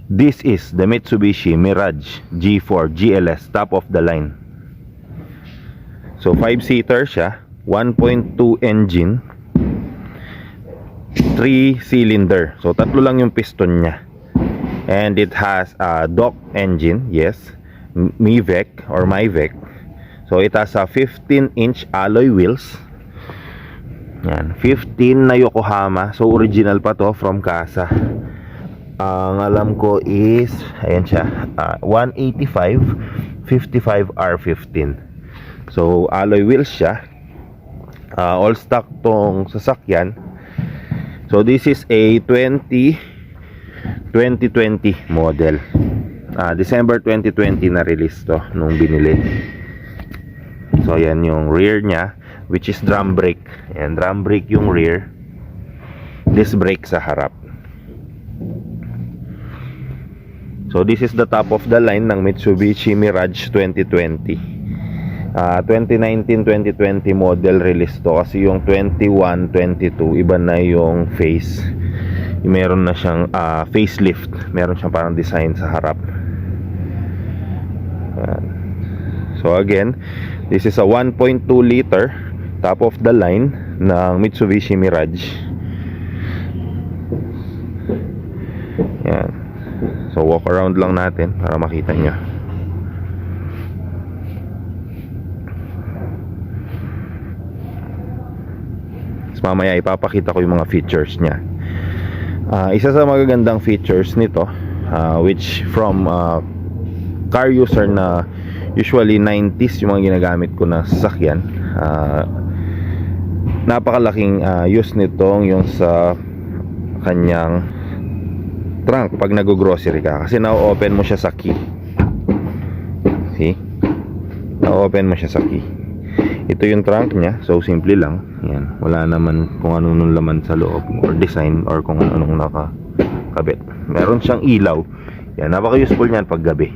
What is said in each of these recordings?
This is the Mitsubishi Mirage G4 GLS, top of the line. So 5-seater siya, 1.2 engine, 3-cylinder. So tatlo lang yung piston niya. And it has a DOC engine, yes, Mivec or Mivec. So it has a 15-inch alloy wheels. Yan, 15 na Yokohama. So original pa to, from Casa. Ang alam ko is, ayan siya, 185 55 R15. So alloy wheels siya. All stock tong sasakyan. So this is a 2020 model. December 2020 na release to nung binili. So yan yung rear niya, which is drum brake. Ayan, drum brake yung rear, disc brake sa harap. So this is the top of the line ng Mitsubishi Mirage 2020. 2019-2020 model release to, kasi yung 21-22 iba na yung face. Meron na siyang facelift. Meron siyang parang design sa harap. So again, this is a 1.2 liter top of the line ng Mitsubishi Mirage. Yan. So walk around lang natin para makita nyo. So mamaya ipapakita ko yung mga features nya. Isa sa magagandang features nito, which from car user na usually 90s yung mga ginagamit ko na sasakyan, napakalaking use nitong yung sa kanyang trunk pag nag-grocery ka, kasi na-open mo siya sa key. See? Na-open mo siya sa key. Ito yung trunk niya, so simple lang. Yan, wala naman kung ano nung laman sa loob or design or kung ano nung nakakabit. Meron siyang ilaw. Yan, napaka-useful niyan pag gabi.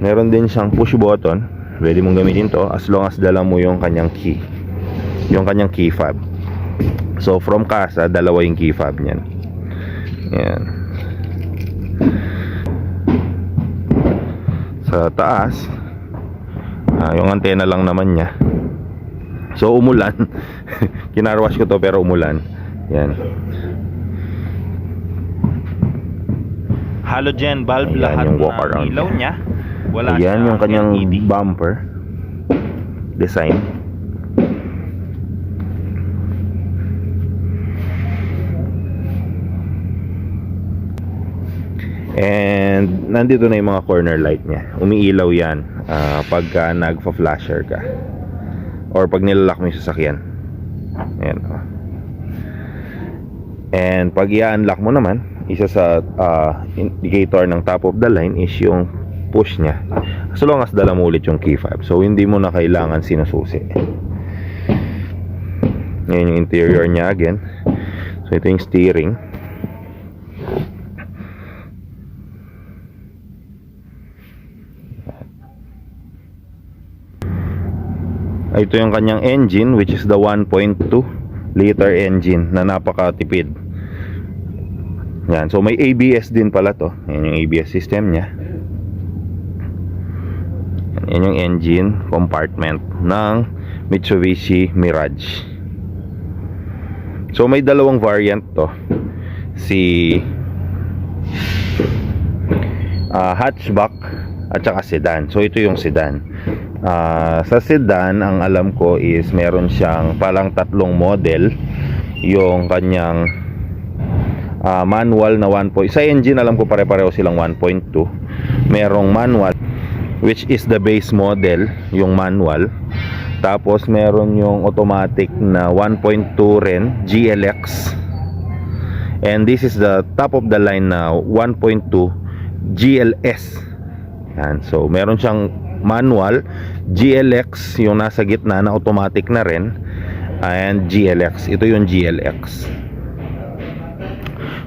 Meron din siyang push button. Pwede mong gamitin to as long as dala mo yung kanyang key. Yung kanyang key fob. So from Casa, dalawa yung key fob niyan. Yan. Sa taas, yung antena lang naman niya. So umulan. Kinarwash ko to pero umulan. Yan. Halogen bulb. Ayan, lahat yung walk around ilaw niya. Wala. Ayan yung kanyang LED bumper design. And nandito na yung mga corner light niya. Umiilaw yan pagka nagpa-flasher ka or pag nilalak mo yung sasakyan. Ayan. And pag i-unlock mo naman, isa sa indicator ng top of the line is yung push niya. So long as dala mo ulit yung key fob. So hindi mo na kailangan sinususi. Ngayon yung interior niya again. So ito yung steering. Ito yung kanyang engine, which is the 1.2 liter engine na napakatipid. Yan. So may ABS din pala to. Yan yung ABS system niya. Yan yung engine compartment ng Mitsubishi Mirage. So may dalawang variant to. Si hatchback at saka sedan. So ito yung sedan. Sa sedan, ang alam ko is meron siyang palang tatlong model. Yung kanyang manual na 1. Sa engine alam ko pare-pareho silang 1.2. Merong manual, which is the base model, yung manual. Tapos meron yung automatic na 1.2 rin, GLX. And this is the top of the line na 1.2 GLS. Yan. So meron siyang manual, GLX yung nasa gitna na automatic na rin, and GLX. Ito yung GLX.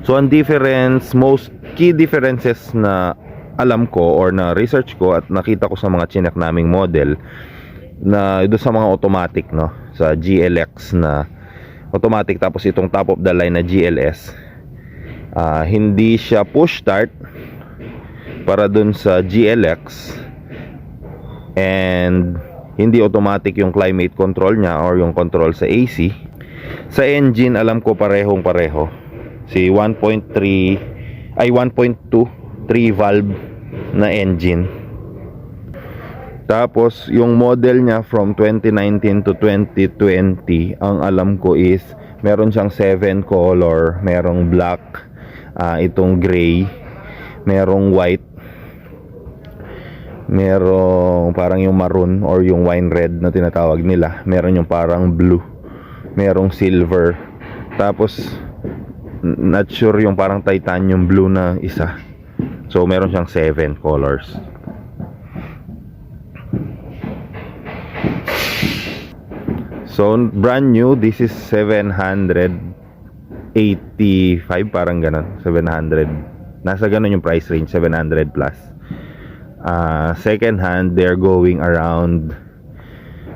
So ang difference, most key differences na alam ko or na research ko at nakita ko sa mga chinek naming model, na ito sa mga automatic, no, sa GLX na automatic, tapos itong top of the line na GLS Hindi siya push start para dun sa GLX, and hindi automatic yung climate control niya or yung control sa AC. Sa engine, alam ko parehong pareho. Si 1.2 3 valve na engine. Tapos yung model niya from 2019 to 2020, ang alam ko is meron siyang 7 color, merong black, itong gray, merong white, merong parang yung maroon or yung wine red na tinatawag nila, meron yung parang blue, merong silver, tapos not sure yung parang titanium blue na isa. So meron siyang 7 colors. So brand new, this is 785, parang ganon, 700. Nasa ganon yung price range, 700 plus. Second hand, they're going around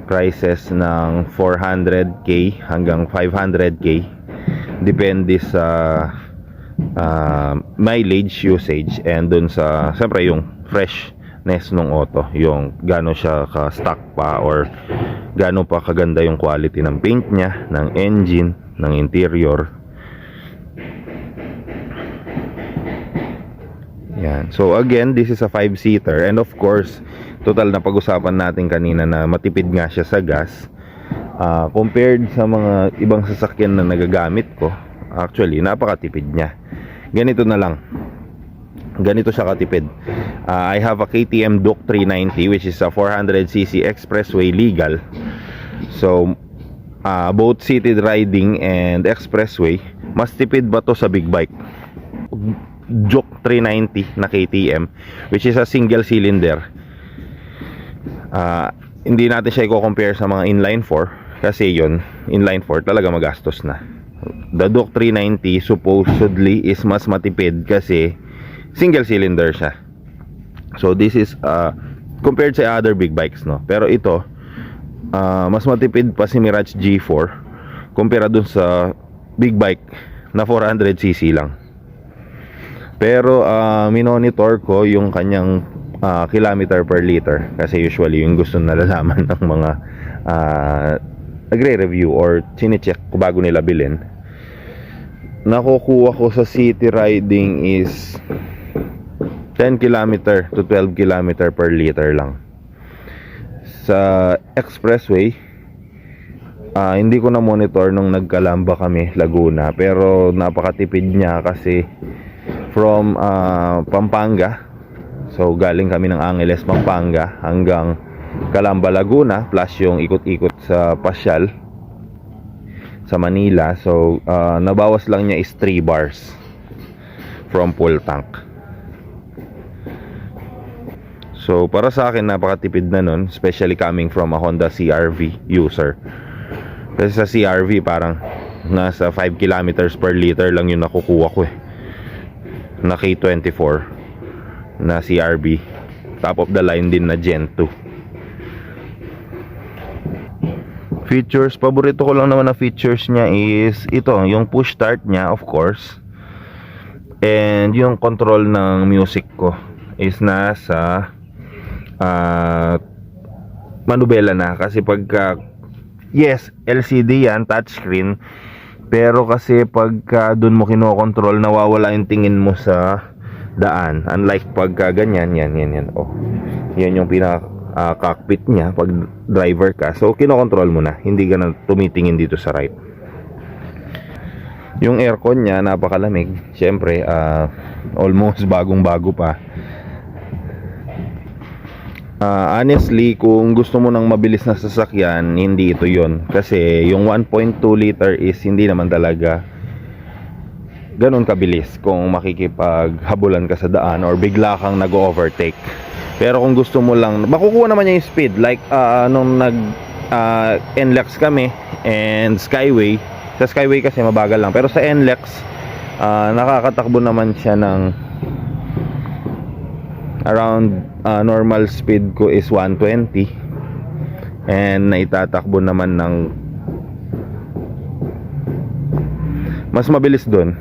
prices ng 400k hanggang 500k. Depende sa mileage, usage, and dun sa, siyempre, yung freshness ng auto, yung gano'n siya ka-stock pa or gano'n pa kaganda yung quality ng paint niya, ng engine, ng interior. Yan. So again, this is a 5-seater, and of course, total na pag-usapan natin kanina na matipid nga siya sa gas. Compared sa mga ibang sasakyan na nagagamit ko, actually napakatipid niya. Ganito na lang, ganito siya katipid. I have a KTM Duke 390, which is a 400cc expressway legal. So both city riding and expressway, mas tipid ba to sa big bike? Duke 390 na KTM, which is a single cylinder. Hindi natin siya i-compare sa mga inline 4 kasi yun, inline 4 talaga magastos na. The Duke 390 supposedly is mas matipid kasi single cylinder siya. So this is compared sa other big bikes, no. Pero ito mas matipid pa si Mirage G4 kumpara dun sa big bike na 400cc lang. Pero minonitor ko yung kanyang kilometer per liter kasi usually yung gusto nalalaman ng mga nagre-review or chine-check ko bago nila bilhin. Nakukuha ko sa city riding is 10 km to 12 km per liter lang. Sa expressway, hindi ko na monitor nung nagkalamba kami Laguna, pero napakatipid niya kasi from Pampanga, so galing kami ng Angeles, Pampanga hanggang Calamba, Laguna, plus yung ikot-ikot sa Pasyal sa Manila. So nabawas lang niya is 3 bars from full tank. So para sa akin napakatipid na nun, especially coming from a Honda CR-V user. Kasi sa CR-V parang nasa 5 kilometers per liter lang yung nakukuha ko na K24 na CR-V, top of the line din na Gen 2. Features, paborito ko lang naman na features niya is ito, yung push start niya, of course, and yung control ng music ko is nasa manubela na. Kasi pagka, yes, LCD yan, touchscreen, pero kasi pagka dun mo kinokontrol, nawawala yung tingin mo sa daan. Unlike pagka ganyan, yan. Oh, yan yung cockpit niya pag driver ka. So kinokontrol mo na, hindi ka na tumitingin dito sa right. Yung aircon niya napakalamig. Syempre, almost bagong-bago pa. Honestly, kung gusto mo ng mabilis na sasakyan, hindi ito yon. Kasi yung 1.2 liter is hindi naman talaga ganun kabilis kung makikipaghabulan ka sa daan or bigla kang nag-overtake. Pero kung gusto mo lang, makukuha naman niya yung speed. Like nung NLEX kami and Skyway. Sa Skyway kasi mabagal lang, pero sa NLEX nakakatakbo naman siya ng around normal speed ko is 120, and naitatakbo naman ng mas mabilis doon.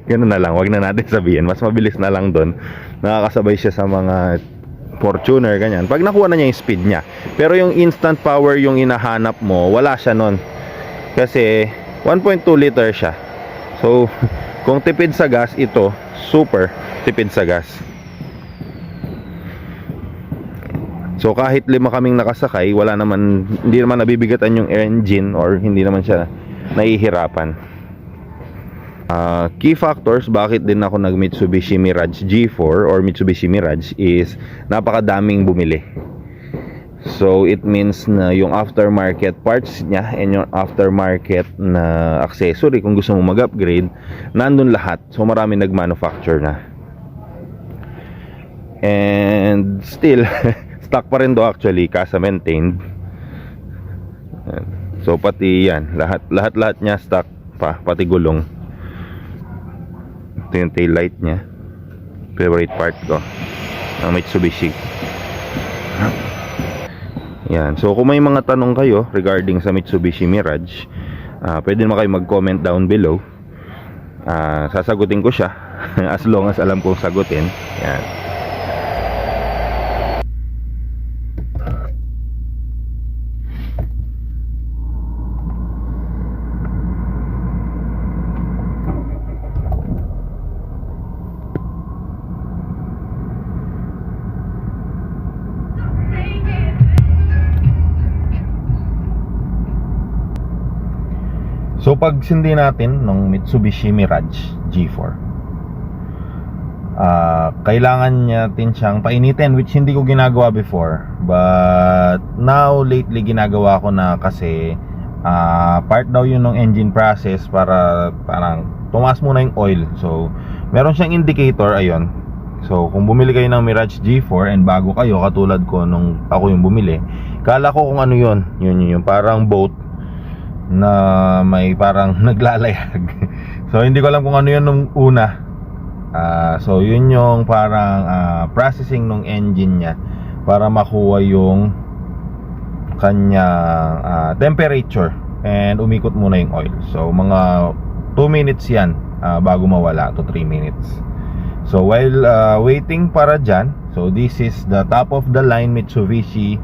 Ganun na lang, wag na natin sabihin. Mas mabilis na lang doon. Nakakasabay siya sa mga Fortuner, ganyan. Pag nakuha na niya yung speed niya. Pero yung instant power yung hinahanap mo, wala siya nun. Kasi 1.2 liter siya. So, kung tipid sa gas, ito, super tipid sa gas. So, kahit 5 kaming nakasakay, wala naman, hindi naman nabibigatan yung engine or hindi naman siya nahihirapan. Key factors bakit din ako nag Mitsubishi Mirage G4 or Mitsubishi Mirage is napakadaming bumili. So it means na yung aftermarket parts niya and yung aftermarket na accessory, kung gusto mo mag-upgrade, nandun lahat. So marami nag-manufacture na. And still stock pa rin do actually, kasa maintained. So pati yan, lahat niya stock pa, pati gulong. Ito yung tail light niya, favorite part ko ng Mitsubishi. Yan. So kung may mga tanong kayo regarding sa Mitsubishi Mirage, pwede naman kayo mag-comment down below. Sasagutin ko siya as long as alam kong sagutin. Yan. So pag sindi natin ng Mitsubishi Mirage G4, kailangan natin siyang painitin, which hindi ko ginagawa before, but now lately ginagawa ko na kasi part daw yun ng engine process para parang tumaas muna yung oil. So meron siyang indicator, ayun. So kung bumili kayo ng Mirage G4 and bago kayo, katulad ko nung ako yung bumili, kala ko kung ano yun yung parang boat na may parang naglalayag. So hindi ko alam kung ano yun nung una. So yun yung parang processing ng engine niya para makuha yung kanyang temperature and umikot muna yung oil. So mga 2 minutes yan bago mawala to 3 minutes. So while waiting para dyan, so this is the top of the line Mitsubishi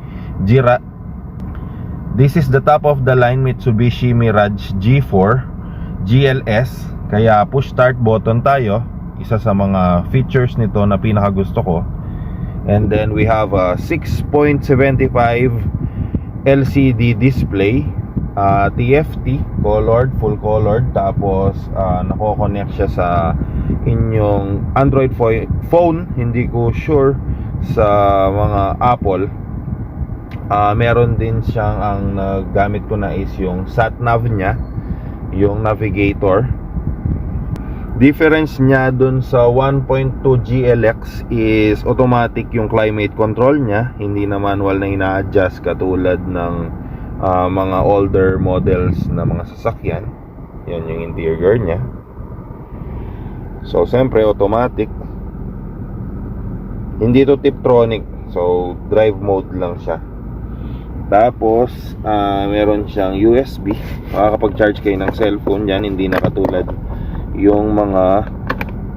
Mirage G4 GLS. Kaya push start button tayo, isa sa mga features nito na pinaka gusto ko. And then we have a 6.75 LCD display, TFT colored, full colored. Tapos nako-connect siya sa inyong Android phone. Hindi ko sure sa mga Apple. Meron din siyang, ang nagamit ko na is yung sat nav niya, yung navigator. Difference niya dun sa 1.2 GLX is automatic yung climate control niya, hindi na manual na ina-adjust katulad ng mga older models na mga sasakyan. Yan yung interior niya. So siyempre automatic, hindi to Tiptronic, so drive mode lang siya. Tapos meron siyang USB, makakapag-charge kayo ng cellphone yan, hindi na katulad yung mga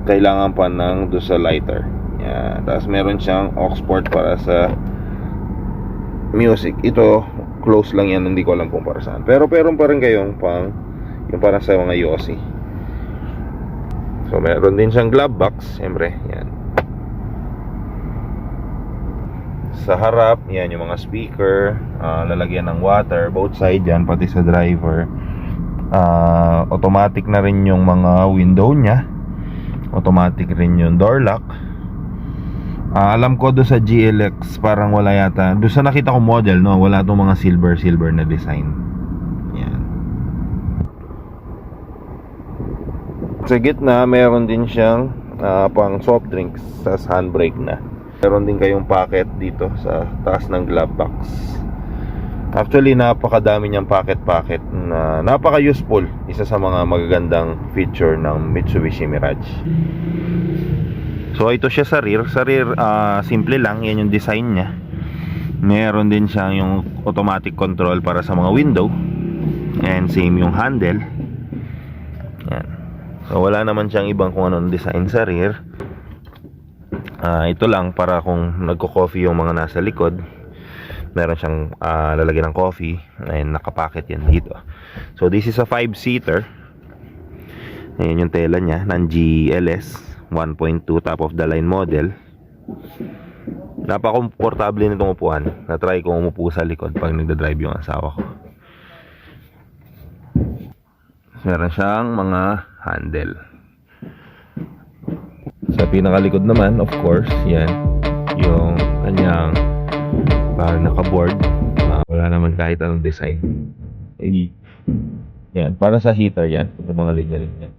kailangan pa ng do sa lighter. Yan. Tapos meron siyang aux port para sa music. Ito close lang yan, hindi ko alam kung para saan. Pero pa rin kayong yung para sa mga Yossi. So meron din siyang glove box, siyempre. Yan. Sa harap, yan yung mga speaker, lalagyan ng water, both side yan, pati sa driver. Automatic na rin yung mga window nya, automatic rin yung door lock. Alam ko doon sa GLX parang wala yata, doon sa nakita ko model, no, wala itong mga silver na design. Yan. Sa gitna meron din siyang pang soft drinks sa handbrake na. Meron din kayong pocket dito sa taas ng glove box. Actually napakadami niyang pocket na napaka-useful. Isa sa mga magagandang feature ng Mitsubishi Mirage. So ito siya sa rear. Sa rear simple lang, yan yung design niya. Meron din siyang yung automatic control para sa mga window, and same yung handle. Yan. So, wala naman siyang ibang kung anong design sa rear. Ito lang para kung nagko-coffee yung mga nasa likod, meron siyang lalagyan ng coffee, and nakapacket yan dito. So this is a 5-seater. Ayan yung tela niya ng GLS 1.2 top of the line model. Napaka-komportable nitong upuan. Na-try ko umupo sa likod pag nagda-drive yung asawa ko. Meron siyang mga handle. Sa pinakalikod naman, of course, yan yung kanyang naka-board. Wala naman kahit anong design. Yan, para sa heater yan. Yung mga linya-linya.